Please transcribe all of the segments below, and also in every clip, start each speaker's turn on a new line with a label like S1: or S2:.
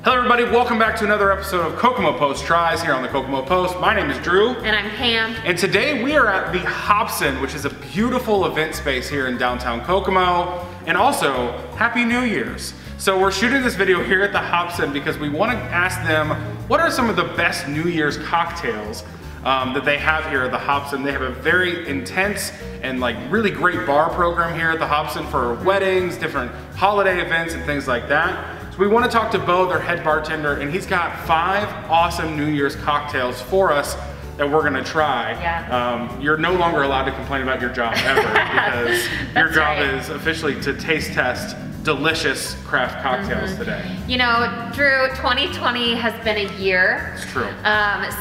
S1: Hello everybody, welcome back to another episode of Kokomo Post Tries here on the Kokomo Post. My name is Drew.
S2: And I'm Pam.
S1: And today we are at the Hobson, which is a beautiful event space here in downtown Kokomo. And also, Happy New Year's. So we're shooting this video here at the Hobson because we want to ask them what are some of the best New Year's cocktails that they have here at the Hobson. They have a very intense and really great bar program here at the Hobson for weddings, different holiday events and things like that. So we want to talk to Bo, their head bartender, and he's got 5 awesome New Year's cocktails for us that we're gonna try.
S2: Yeah.
S1: You're no longer allowed to complain about your job ever because your job is officially to taste test delicious craft cocktails today.
S2: You know, Drew, 2020 has been a year.
S1: It's true.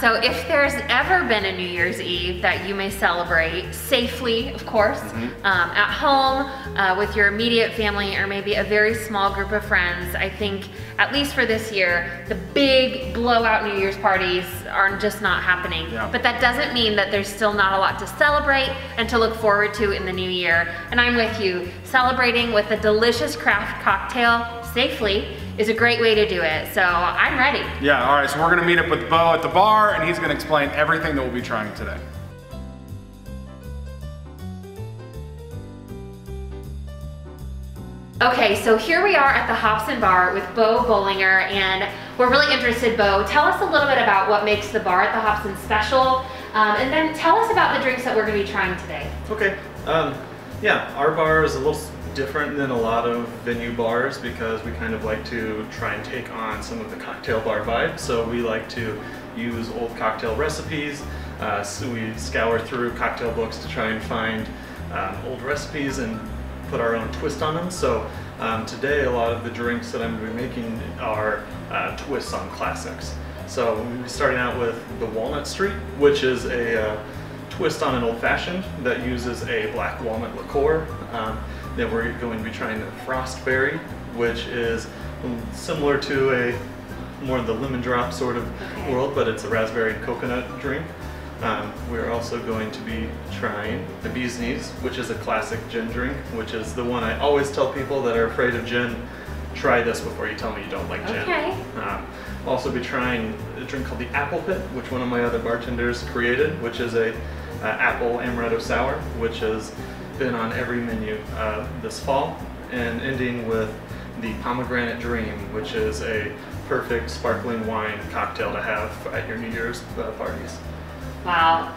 S2: So if there's ever been a New Year's Eve that you may celebrate safely, of course, at home with your immediate family or maybe a very small group of friends, I think at least for this year, the big blowout New Year's parties are just not happening.
S1: Yeah.
S2: But that doesn't mean that there's still not a lot to celebrate and to look forward to in the new year. And I'm with you. Celebrating with a delicious craft cocktail safely is a great way to do it. So I'm ready.
S1: Yeah, all right, so we're gonna meet up with Bo at the bar and he's gonna explain everything that we'll be trying today.
S2: Okay, so here we are at the Hobson Bar with Bo Bollinger, and we're really interested. Bo, tell us a little bit about what makes the bar at the Hobson special, and then tell us about the drinks that we're going to be trying today.
S3: Okay, yeah, our bar is a little different than a lot of venue bars because we kind of like to try and take on some of the cocktail bar vibe. So we like to use old cocktail recipes. So we scour through cocktail books to try and find old recipes and put our own twist on them. So today a lot of the drinks that I'm going to be making are twists on classics. So we'll be starting out with the Walnut Street, which is a twist on an old-fashioned that uses a black walnut liqueur. Then we're going to be trying the Frostberry, which is similar to a more of the lemon drop sort of world, but it's a raspberry and coconut drink. We're also going to be trying the Bee's Knees, which is a classic gin drink, which is the one I always tell people that are afraid of gin, try this before you tell me you don't like gin.
S2: Okay.
S3: We'll also be trying a drink called the Apple Pit, which one of my other bartenders created, which is a apple amaretto sour, which has been on every menu this fall, and ending with the Pomegranate Dream, which is a perfect sparkling wine cocktail to have at your New Year's parties.
S2: Wow.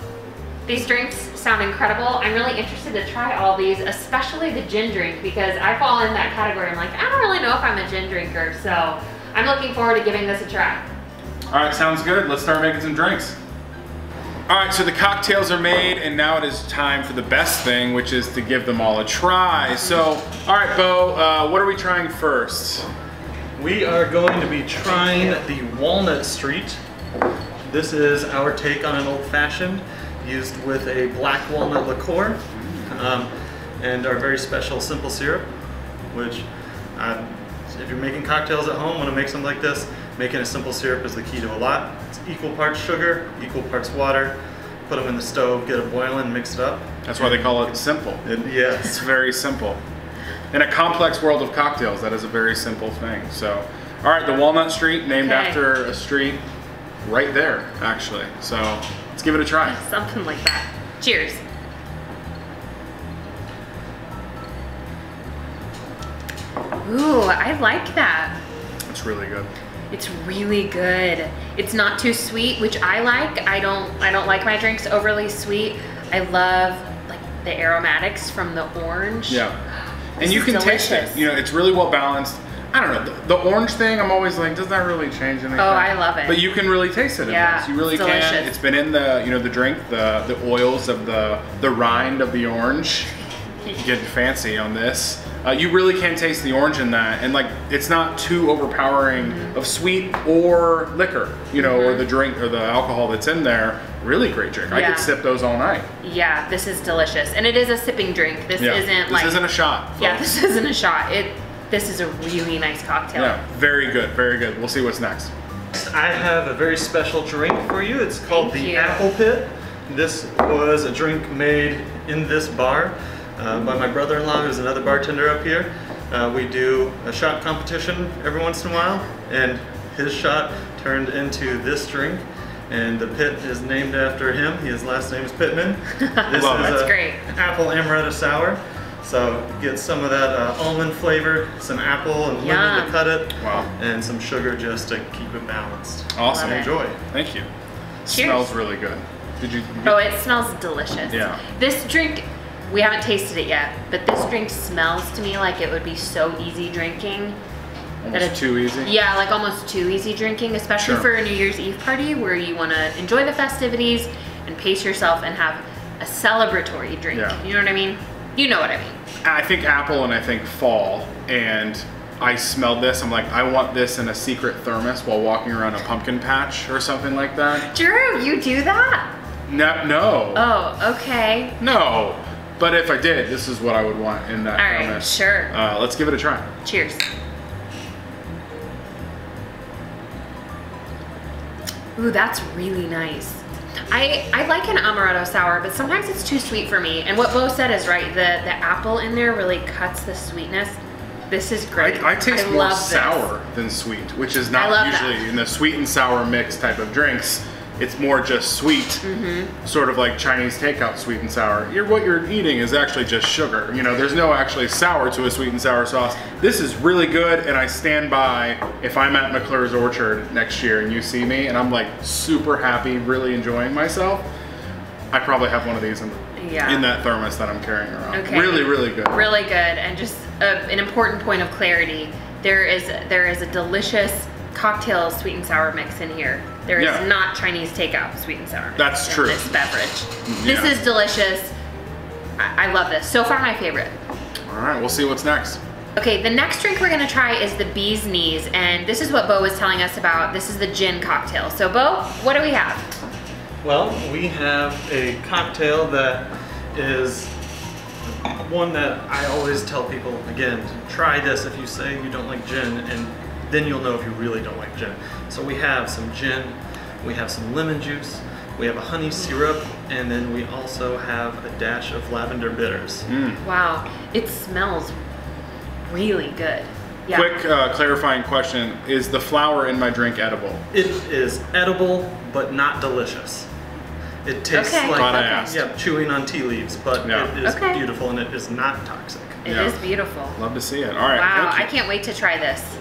S2: These drinks sound incredible. I'm really interested to try all these, especially the gin drink, because I fall in that category. I'm like, I don't really know if I'm a gin drinker, so I'm looking forward to giving this a try.
S1: All right, sounds good. Let's start making some drinks. All right, so the cocktails are made and now it is time for the best thing, which is to give them all a try. So, all right, Bo, what are we trying first?
S3: We are going to be trying the Walnut Street. This is our take on an old-fashioned used with a black walnut liqueur and our very special simple syrup, which if you're making cocktails at home, want to make something like this, making a simple syrup is the key to a lot. It's equal parts sugar, equal parts water. Put them in the stove, get it boiling, mix it up.
S1: That's why they call it simple.
S3: Yes.
S1: It's very simple. In a complex world of cocktails, that is a very simple thing. So, all right, the Walnut Street, named after a street right there, actually. So let's give it a try.
S2: Something like that. Cheers. Ooh, I like that.
S1: It's really good.
S2: It's really good. It's not too sweet, which I like. I don't like my drinks overly sweet. I love the aromatics from the orange.
S1: Yeah. And you can taste it. You know, it's really well balanced. I don't know, the orange thing, I'm always like, does that really change anything?
S2: Oh, I love it.
S1: But you can really taste it in this. You really can. It's been in the, the drink, the oils of the rind of the orange. Getting fancy on this. You really can taste the orange in that, and it's not too overpowering of sweet or liquor, or the drink or the alcohol that's in there. Really great drink. I could sip those all night.
S2: Yeah, this is delicious, and it is a sipping drink. This isn't
S1: this isn't a shot. Folks.
S2: Yeah, this isn't a shot. This is a really nice cocktail.
S1: Yeah, very good, very good. We'll see what's next.
S3: I have a very special drink for you. It's called the Apple Pit. This was a drink made in this bar by my brother-in-law, who's another bartender up here. We do a shot competition every once in a while, and his shot turned into this drink. And the pit is named after him. His last name is Pittman. This
S2: That's great.
S3: Apple amaretto sour. So get some of that almond flavor, some apple and lemon to cut it, and some sugar just to keep it balanced.
S1: Awesome.
S3: Enjoy.
S1: Thank you.
S2: Cheers.
S1: Smells really good. Did you?
S2: Oh, it smells delicious.
S1: Yeah.
S2: This drink, we haven't tasted it yet, but this drink smells to me like it would be so easy drinking.
S1: Almost too easy?
S2: Yeah, like almost too easy drinking, especially for a New Year's Eve party where you want to enjoy the festivities and pace yourself and have a celebratory drink.
S1: Yeah.
S2: You know what I mean? You know what I mean.
S1: I think apple and I think fall, and I smelled this. I'm like, I want this in a secret thermos while walking around a pumpkin patch or something like that.
S2: Drew, you do that?
S1: No.
S2: Oh, okay.
S1: No. But if I did, this is what I would want in that thermos.
S2: All right, sure.
S1: Let's give it a try.
S2: Cheers. Ooh, that's really nice. I like an amaretto sour, but sometimes it's too sweet for me. And what Bo said is right. The apple in there really cuts the sweetness. This is great.
S1: I taste more sour than sweet, which is not usually in the sweet and sour mix type of drinks. It's more just sweet, sort of like Chinese takeout sweet and sour. What you're eating is actually just sugar. You know, there's no actually sour to a sweet and sour sauce. This is really good, and I stand by if I'm at McClure's Orchard next year and you see me and I'm like super happy, really enjoying myself, I probably have one of these in that thermos that I'm carrying around.
S2: Okay.
S1: Really, really good.
S2: Really good, and just an important point of clarity. There is a delicious cocktail sweet and sour mix in here. There is not Chinese takeout sweet and sour mix.
S1: That's true.
S2: This beverage. This is delicious. I love this. So far, my favorite.
S1: All right, we'll see what's next.
S2: Okay, the next drink we're gonna try is the Bee's Knees, and this is what Bo was telling us about. This is the gin cocktail. So Bo, what do we have?
S3: Well, we have a cocktail that is one that I always tell people, again, try this if you say you don't like gin, and then you'll know if you really don't like gin. So we have some gin, we have some lemon juice, we have a honey syrup, and then we also have a dash of lavender bitters.
S2: Wow, it smells really good. Yeah.
S1: Quick clarifying question, is the flour in my drink edible?
S3: It is edible, but not delicious. It tastes like chewing on tea leaves, but it is beautiful and it is not toxic.
S2: It is beautiful.
S1: Love to see it. All right.
S2: Wow, I can't wait to try this.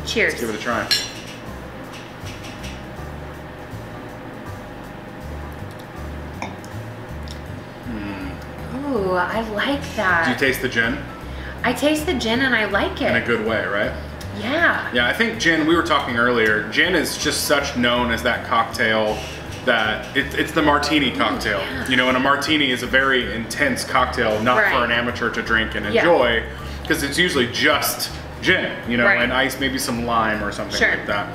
S2: Cheers.
S1: Let's give it a try.
S2: Ooh, I like that.
S1: Do you taste the gin?
S2: I taste the gin and I like it.
S1: In a good way, right?
S2: Yeah.
S1: Yeah, I think gin, we were talking earlier, gin is just such known as that cocktail that it's the martini cocktail. You know, and a martini is a very intense cocktail, not for an amateur to drink and enjoy, because it's usually just gin, you know, and ice, maybe some lime or something like that.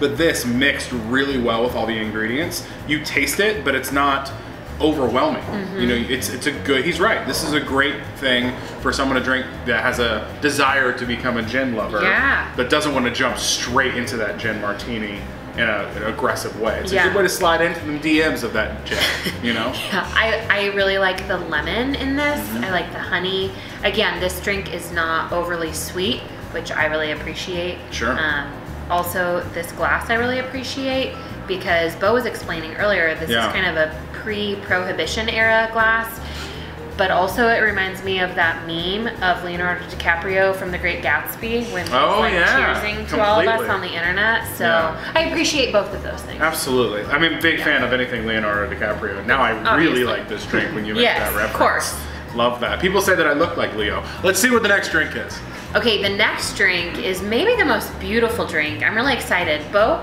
S1: But this mixed really well with all the ingredients. You taste it, but it's not overwhelming. You know, it's a good, he's right, this is a great thing for someone to drink that has a desire to become a gin lover, but doesn't want to jump straight into that gin martini in an aggressive way. It's a good way to slide into the DMs of that gin, you know?
S2: I really like the lemon in this. I like the honey. Again, this drink is not overly sweet, which I really appreciate. Also, this glass I really appreciate because Bo was explaining earlier, this is kind of a pre-Prohibition era glass, but also it reminds me of that meme of Leonardo DiCaprio from The Great Gatsby when he's cheersing to all of us on the internet. So I appreciate both of those things.
S1: Absolutely. I'm a big fan of anything Leonardo DiCaprio. Now I really like this drink when you make that reference.
S2: Of course.
S1: Love that. People say that I look like Leo. Let's see what the next drink is.
S2: Okay, the next drink is maybe the most beautiful drink. I'm really excited. Bo,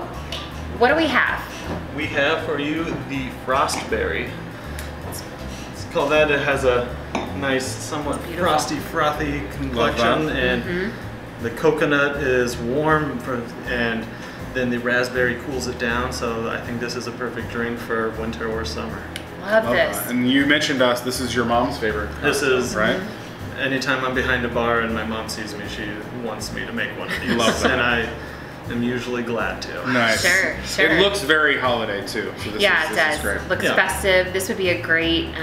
S2: what do we have?
S3: We have for you the Frostberry. It's called that. It has a nice, somewhat frosty, frothy complexion, and the coconut is warm, and then the raspberry cools it down. So I think this is a perfect drink for winter or summer.
S2: Love this.
S1: And you mentioned us. This is your mom's favorite.
S3: This is
S1: right.
S3: Anytime I'm behind a bar and my mom sees me, she wants me to make one of these.
S1: Love that.
S3: And I am usually glad to.
S1: Nice.
S2: Sure.
S1: It looks very holiday too. So this
S2: it does.
S1: Is great.
S2: Looks festive. This would be a great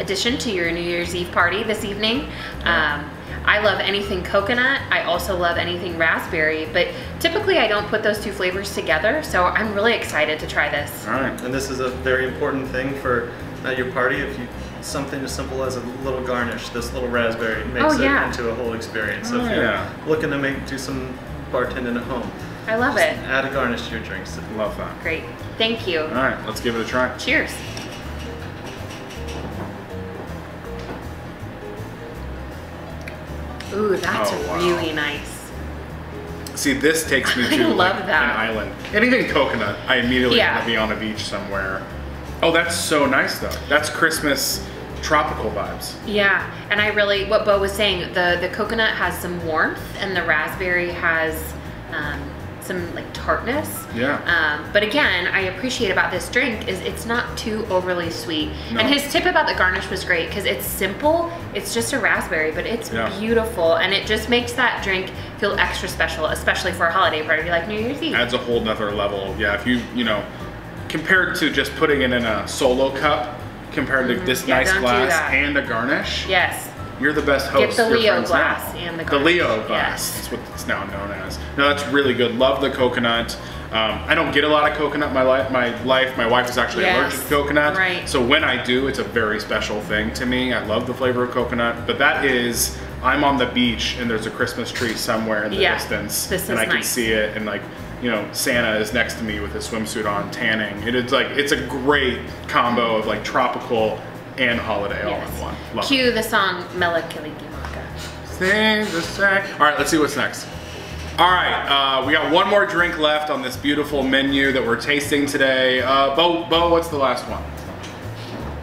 S2: addition to your New Year's Eve party this evening. I love anything coconut. I also love anything raspberry, but typically I don't put those two flavors together, so I'm really excited to try this.
S1: All right.
S3: And this is a very important thing for your party. If you something as simple as a little garnish, this little raspberry makes it into a whole experience. So if you're looking to do some bartending at home,
S2: I love it.
S3: Add a garnish to your drinks.
S1: Love that.
S2: Great. Thank you.
S1: All right, let's give it a try.
S2: Cheers. Ooh, that's really nice.
S1: See, this takes me to
S2: love
S1: like
S2: that.
S1: an island. Anything coconut, I immediately want to be on a beach somewhere. Oh, that's so nice though. That's Christmas tropical vibes.
S2: Yeah, and I really, what Bo was saying, the coconut has some warmth and the raspberry has some like tartness.
S1: Yeah.
S2: But again, I appreciate about this drink is it's not too overly sweet.
S1: No.
S2: And his tip about the garnish was great because it's simple. It's just a raspberry, but it's beautiful, and it just makes that drink feel extra special, especially for a holiday party like New Year's Eve.
S1: Adds a whole nother level. Yeah, if you know, compared to just putting it in a solo cup, compared to this nice glass and a garnish.
S2: Yes.
S1: You're the best host.
S2: Get the Leo glass and the garnish.
S1: The Leo glass. That's what it's now known as. No, that's really good. Love the coconut. I don't get a lot of coconut in my life. My wife is actually allergic to coconut.
S2: Right.
S1: So when I do, it's a very special thing to me. I love the flavor of coconut. But that is, I'm on the beach and there's a Christmas tree somewhere in the distance. And I can see it, and like, you know, Santa is next to me with his swimsuit on, tanning. It's like, it's a great combo of like tropical and holiday all in one. Love
S2: Cue the song Mela Kalikimaka.
S1: Sing the song. All right, let's see what's next. All right, we got one more drink left on this beautiful menu that we're tasting today. Bo, what's the last one?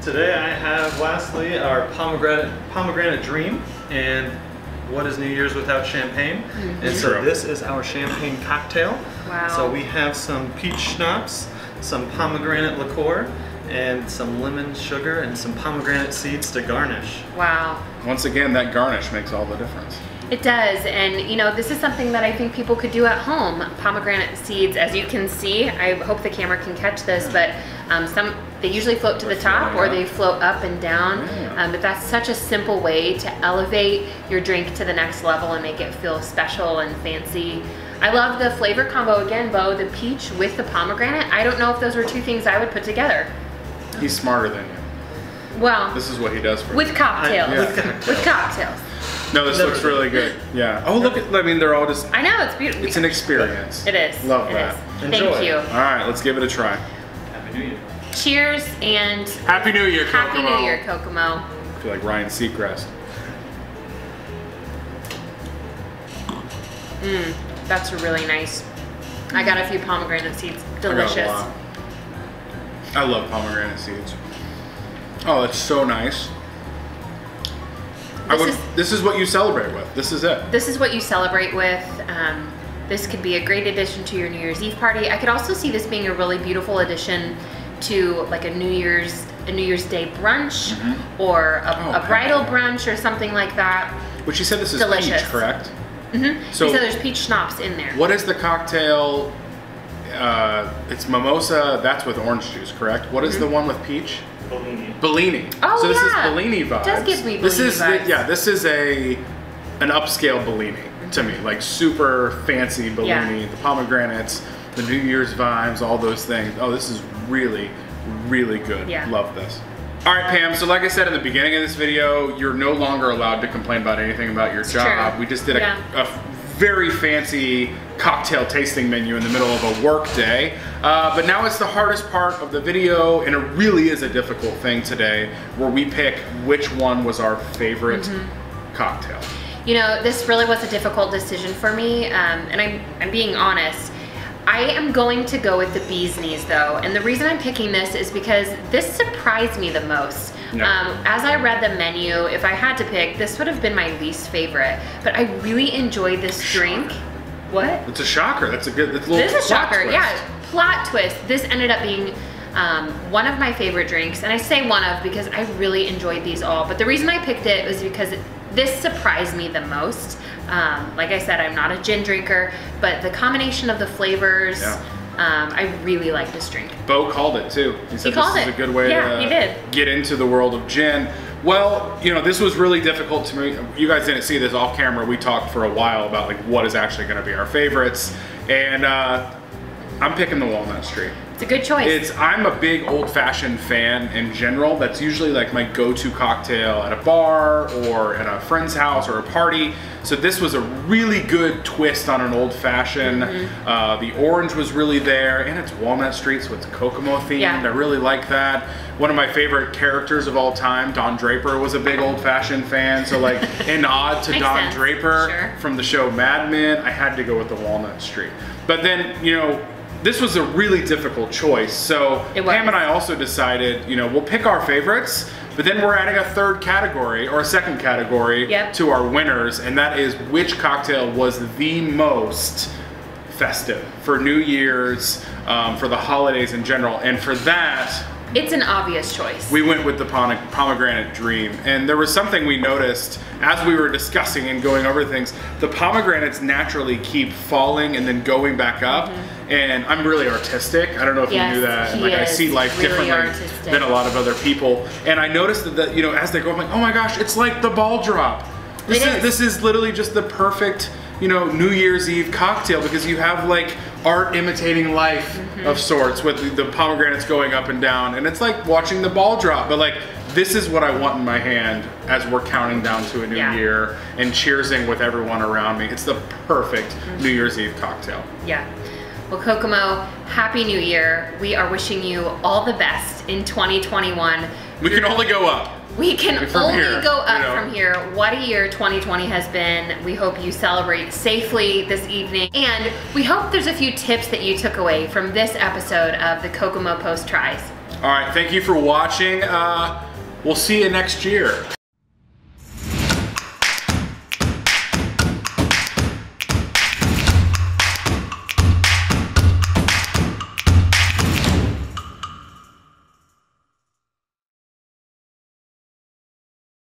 S3: Today I have lastly our pomegranate dream, and what is New Year's without champagne? And so this is our champagne cocktail.
S2: Wow.
S3: So we have some peach schnapps, some pomegranate liqueur, and some lemon sugar and some pomegranate seeds to garnish.
S2: Wow.
S1: Once again, that garnish makes all the difference.
S2: It does, and you know, this is something that I think people could do at home. Pomegranate seeds, as you can see, I hope the camera can catch this, but they usually float to the top or they float up and down. But that's such a simple way to elevate your drink to the next level and make it feel special and fancy. I love the flavor combo again, Bo, the peach with the pomegranate. I don't know if those were two things I would put together.
S1: He's smarter than you.
S2: Well,
S1: this is what he does for
S2: with
S1: you.
S2: cocktails. With cocktails.
S1: No, this looks really good. Yeah. Oh, look at, I mean, they're all just.
S2: I know, it's beautiful.
S1: It's an experience.
S2: It is.
S1: Love that.
S2: Thank you.
S1: All right, let's give it a try.
S3: Happy New Year.
S2: Cheers and
S1: Happy New Year, Kokomo.
S2: Happy New Year, Kokomo.
S1: I feel like Ryan Seacrest.
S2: That's really nice. I got a few pomegranate seeds. Delicious.
S1: I got a lot. I love pomegranate seeds. Oh, it's so nice. This is what you celebrate with. This is it. This is
S2: what you celebrate with. This could be a great addition to your New Year's Eve party. I could also see this being a really beautiful addition to like a New Year's Day brunch or a bridal brunch or something like that.
S1: But you said this is
S2: delicious.
S1: Peach, correct?
S2: So there's peach schnapps in there.
S1: What is the cocktail? It's mimosa. That's with orange juice, correct? What is the one with peach? Bellini.
S2: Oh,
S1: so this is Bellini vibes.
S2: It does give me Bellini vibes.
S1: This is an upscale Bellini to me, like super fancy Bellini. The pomegranates, the New Year's vibes, all those things. Oh, this is really, really good. Love this. All right, Pam, so like I said in the beginning of this video, you're no longer allowed to complain about anything about your job.
S2: True.
S1: We just did a very fancy cocktail tasting menu in the middle of a work day. But now it's the hardest part of the video, and it really is a difficult thing today, where we pick which one was our favorite cocktail.
S2: You know, this really was a difficult decision for me, and I'm being honest. I am going to go with the bee's knees though, and the reason I'm picking this is because this surprised me the most. As I read the menu, if I had to pick, this would have been my least favorite, but I really enjoyed this drink. What?
S1: It's a shocker. That's a good, that's a little
S2: This is a shocker,
S1: twist.
S2: yeah. Plot twist. This ended up being one of my favorite drinks, and I say one of because I really enjoyed these all, but the reason I picked it was because this surprised me the most. Like I said, I'm not a gin drinker, but the combination of the flavors, I really like this drink.
S1: Bo called it too. He said
S2: called
S1: this is
S2: it.
S1: a good way to
S2: he did.
S1: get into the world of gin. Well, you know, this was really difficult to me. You guys didn't see this off camera. We talked for a while about like what is actually going to be our favorites, and I'm picking the Walnut Street.
S2: It's a good choice.
S1: I'm a big old-fashioned fan in general. That's usually like my go-to cocktail at a bar or at a friend's house or a party. So this was a really good twist on an old-fashioned. The orange was really there, and it's Walnut Street, so it's Kokomo themed.
S2: Yeah.
S1: I really like that. One of my favorite characters of all time, Don Draper, was a big old-fashioned fan. So like, in nod to Don
S2: sense.
S1: Draper
S2: Sure.
S1: from the show Mad Men, I had to go with the Walnut Street. But then, you know, this was a really difficult choice. So Pam and I also decided, you know, we'll pick our favorites, but then we're adding a third category or a second category to our winners, and that is which cocktail was the most festive for New Year's, for the holidays in general. And for that,
S2: it's an obvious choice.
S1: we went with the pomegranate dream. And there was something we noticed as we were discussing and going over things. The pomegranates naturally keep falling and then going back up. And I'm really artistic. I don't know if you knew that. And like I see life
S2: really
S1: differently than a lot of other people. And I noticed that, you know, as they go, I'm like, oh my gosh, it's like the ball drop. This is literally just the perfect, you know, New Year's Eve cocktail, because you have like art imitating life of sorts with the pomegranates going up and down, and it's like watching the ball drop. But like, this is what I want in my hand as we're counting down to a new year and cheersing with everyone around me. It's the perfect New Year's Eve cocktail.
S2: Yeah. Well, Kokomo, Happy New Year. We are wishing you all the best in 2021.
S1: We can only go up.
S2: We can only go up,
S1: you know,
S2: from here. What a year 2020 has been. We hope you celebrate safely this evening. And we hope there's a few tips that you took away from this episode of the Kokomo Post Tries.
S1: All right, thank you for watching. We'll see you next year.